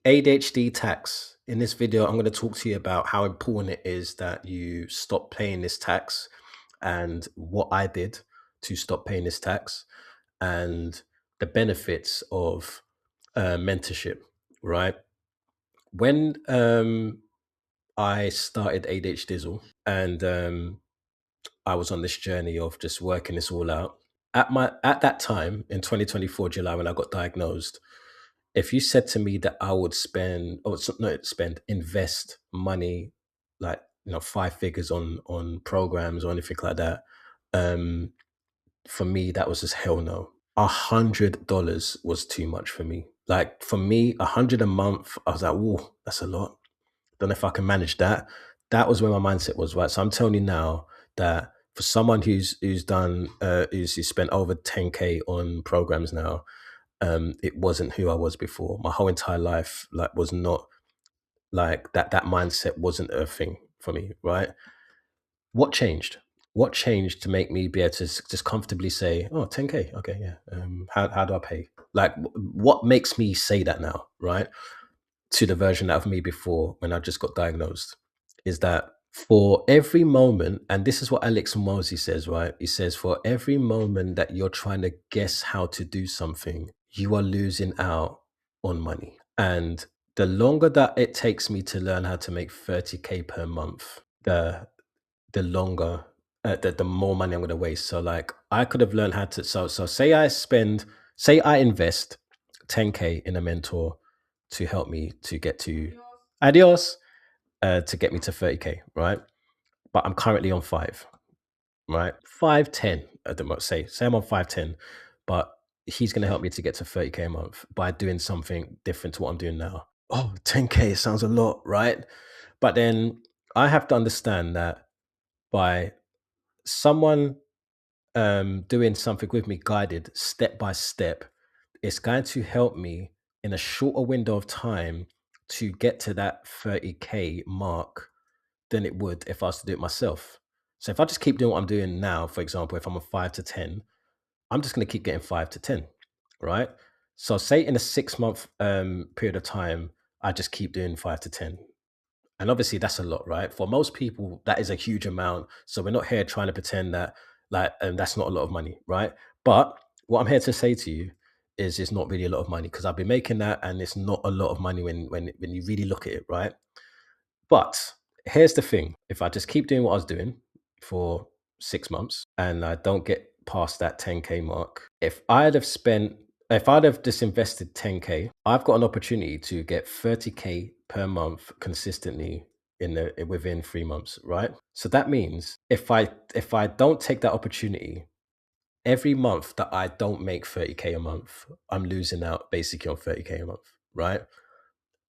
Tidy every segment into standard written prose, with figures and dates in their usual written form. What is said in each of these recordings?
ADHD tax. In this video, I'm going to talk to you about how important it is that you stop paying this tax and what I did to stop paying this tax and the benefits of mentorship, right? When I started ADHD and I was on this journey of just working this all out. At that time in 2024 July when I got diagnosed, if you said to me that I would spend or not spend invest money like five figures on programs or anything like that, um, for me that was just hell no. $100 was too much for me. Like for me, 100 a month, I was like, whoa, that's a lot. Don't know if I can manage that. That was where my mindset was, right? So I'm telling you now that for someone who's done who's spent over 10K on programs now, it wasn't who I was before. My whole entire life like was not like that. That mindset wasn't a thing for me, right? What changed? What changed to make me be able to just comfortably say, "Oh, 10K, okay, yeah. How do I pay?" Like, what makes me say that now, right? To the version of me before when I just got diagnosed, is that for every moment, and this is what Alex Mosey says, right? He says, for every moment that you're trying to guess how to do something, you are losing out on money. And the longer that it takes me to learn how to make 30K per month, the longer the more money I'm going to waste. So like I could have learned how to say I invest 10K in a mentor to help me to get to adios to get me to 30K, right? But I'm currently on five, right? 510 at the most. Say I'm on 510, but he's going to help me to get to 30K a month by doing something different to what I'm doing now. Oh, 10K sounds a lot, right? But then I have to understand that by someone doing something with me guided step by step, it's going to help me in a shorter window of time to get to that 30K mark than it would if I was to do it myself. So if I just keep doing what I'm doing now, for example, if I'm a 5 to 10, I'm just going to keep getting 5 to 10, right? So say in a 6 month period of time, I just keep doing 5 to 10. And obviously, that's a lot, right? For most people, that is a huge amount. So we're not here trying to pretend that that's not a lot of money, right? But what I'm here to say to you is it's not really a lot of money because I've been making that, and it's not a lot of money when you really look at it, right? But here's the thing: if I just keep doing what I was doing for 6 months and I don't get past that 10K mark, if I'd have just invested 10K, I've got an opportunity to get 30K per month consistently within 3 months, right? So that means if I don't take that opportunity, every month that I don't make 30K a month, I'm losing out basically on 30K a month, right?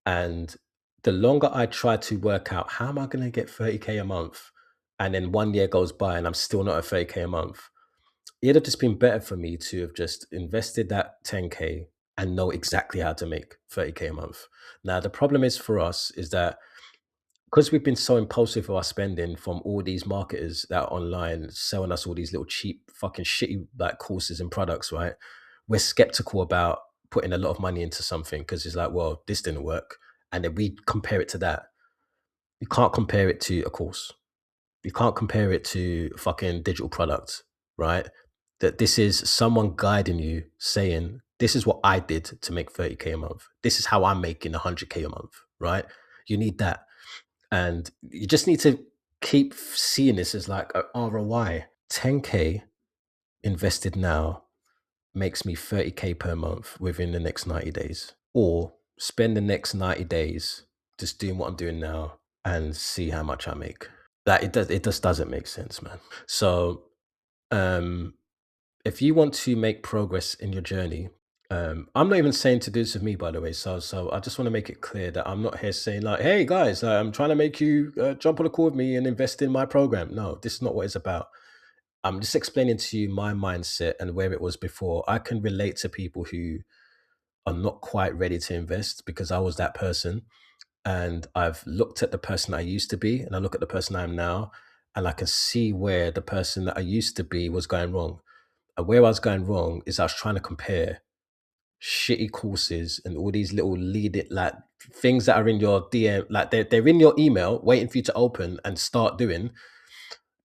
And the longer I try to work out how am I going to get 30K a month, and then 1 year goes by and I'm still not at 30K a month, it'd have just been better for me to have just invested that 10K and know exactly how to make 30K a month. Now, the problem is for us is that because we've been so impulsive with our spending from all these marketers that are online selling us all these little cheap, fucking shitty like courses and products, right? We're skeptical about putting a lot of money into something because it's like, well, this didn't work. And then we compare it to that. You can't compare it to a course. You can't compare it to fucking digital products, right? That this is someone guiding you saying, this is what I did to make 30K a month. This is how I'm making 100K a month, right? You need that. And you just need to keep seeing this as like a ROI. 10K invested now makes me 30K per month within the next 90 days. Or spend the next 90 days just doing what I'm doing now and see how much I make. That it just doesn't make sense, man. So um if you want to make progress in your journey, I'm not even saying to do this with me, by the way. So I just want to make it clear that I'm not here saying like, hey guys, I'm trying to make you jump on a call with me and invest in my program. No, this is not what it's about. I'm just explaining to you my mindset and where it was before. I can relate to people who are not quite ready to invest because I was that person. And I've looked at the person I used to be and I look at the person I am now, and I can see where the person that I used to be was going wrong. And where I was going wrong is I was trying to compare shitty courses and all these little things that are in your DM, like they're in your email, waiting for you to open and start doing,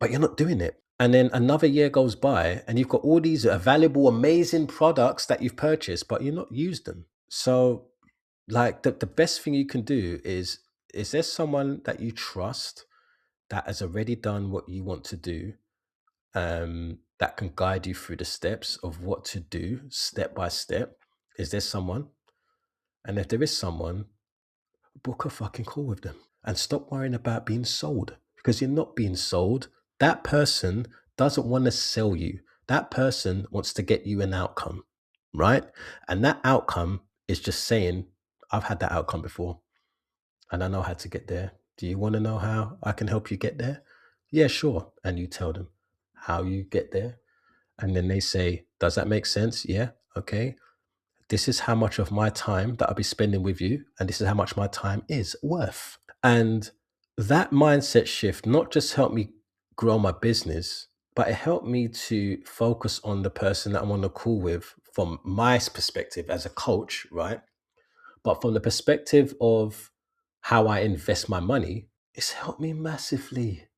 but you're not doing it. And then another year goes by, and you've got all these valuable, amazing products that you've purchased, but you're not used them. So, like the best thing you can do is there someone that you trust that has already done what you want to do, that can guide you through the steps of what to do step by step? Is there someone? And if there is someone, book a fucking call with them and stop worrying about being sold, because you're not being sold. That person doesn't want to sell you. That person wants to get you an outcome, right? And that outcome is just saying, I've had that outcome before and I know how to get there. Do you want to know how I can help you get there? Yeah, sure. And you tell them how you get there. And then they say, does that make sense? Yeah. Okay. This is how much of my time that I'll be spending with you. And this is how much my time is worth. And that mindset shift not just helped me grow my business, but it helped me to focus on the person that I'm on the call with from my perspective as a coach, right? But from the perspective of how I invest my money, it's helped me massively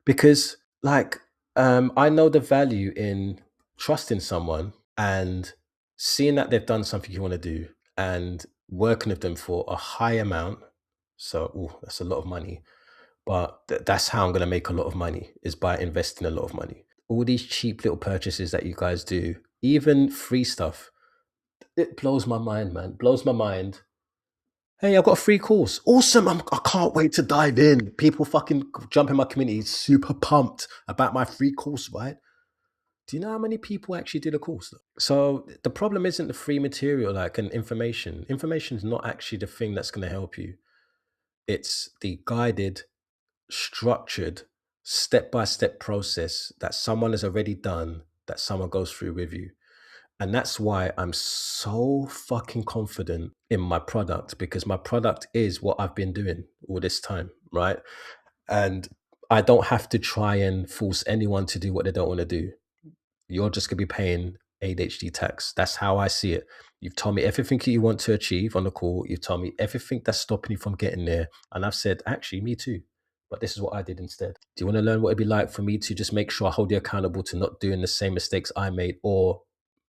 because, like, I know the value in trusting someone and seeing that they've done something you want to do and working with them for a high amount. So, ooh, that's a lot of money, but that's how I'm going to make a lot of money, is by investing a lot of money. All these cheap little purchases that you guys do, even free stuff, it blows my mind, man. Blows my mind. Hey, I've got a free course. Awesome. I can't wait to dive in. People fucking jump in my community, super pumped about my free course, right? Do you know how many people actually did a course? So the problem isn't the free material, like an information. Information is not actually the thing that's going to help you. It's the guided, structured, step by step process that someone has already done, that someone goes through with you. And that's why I'm so fucking confident in my product, because my product is what I've been doing all this time, right? And I don't have to try and force anyone to do what they don't want to do. You're just going to be paying ADHD tax. That's how I see it. You've told me everything you want to achieve on the call. You've told me everything that's stopping you from getting there. And I've said, actually, me too. But this is what I did instead. Do you want to learn what it'd be like for me to just make sure I hold you accountable to not doing the same mistakes I made or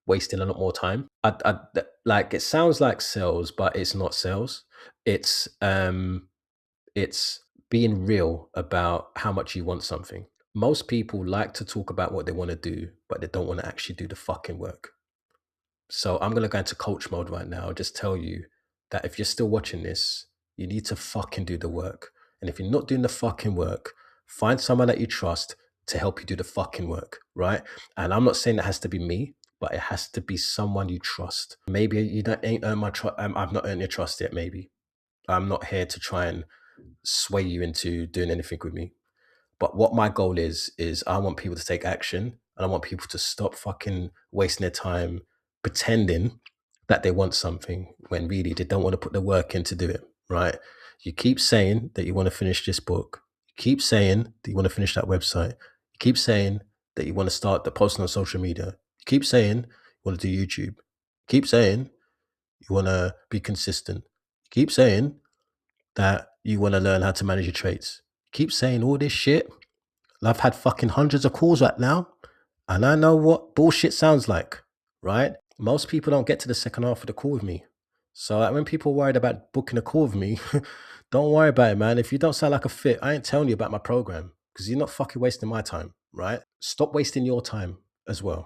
wasting a lot more time? Like, it sounds like sales, but it's not sales. It's being real about how much you want something. Most people like to talk about what they want to do, but they don't want to actually do the fucking work. So I'm going to go into coach mode right now. Just tell you that if you're still watching this, you need to fucking do the work. And if you're not doing the fucking work, find someone that you trust to help you do the fucking work, right? And I'm not saying it has to be me, but it has to be someone you trust. Maybe you don't ain't earned my trust. I've not earned your trust yet. Maybe I'm not here to try and sway you into doing anything with me. But what my goal is I want people to take action, and I want people to stop fucking wasting their time pretending that they want something when really they don't want to put the work in to do it, right? You keep saying that you want to finish this book. You keep saying that you want to finish that website. You keep saying that you want to start the posting on social media. You keep saying you want to do YouTube. You keep saying you want to be consistent. You keep saying that you want to learn how to manage your traits. You keep saying all this shit. I've had fucking hundreds of calls right now, and I know what bullshit sounds like, right? Most people don't get to the second half of the call with me. So, like, when people are worried about booking a call with me, don't worry about it, man. If you don't sound like a fit, I ain't telling you about my program, because you're not fucking wasting my time, right? Stop wasting your time as well.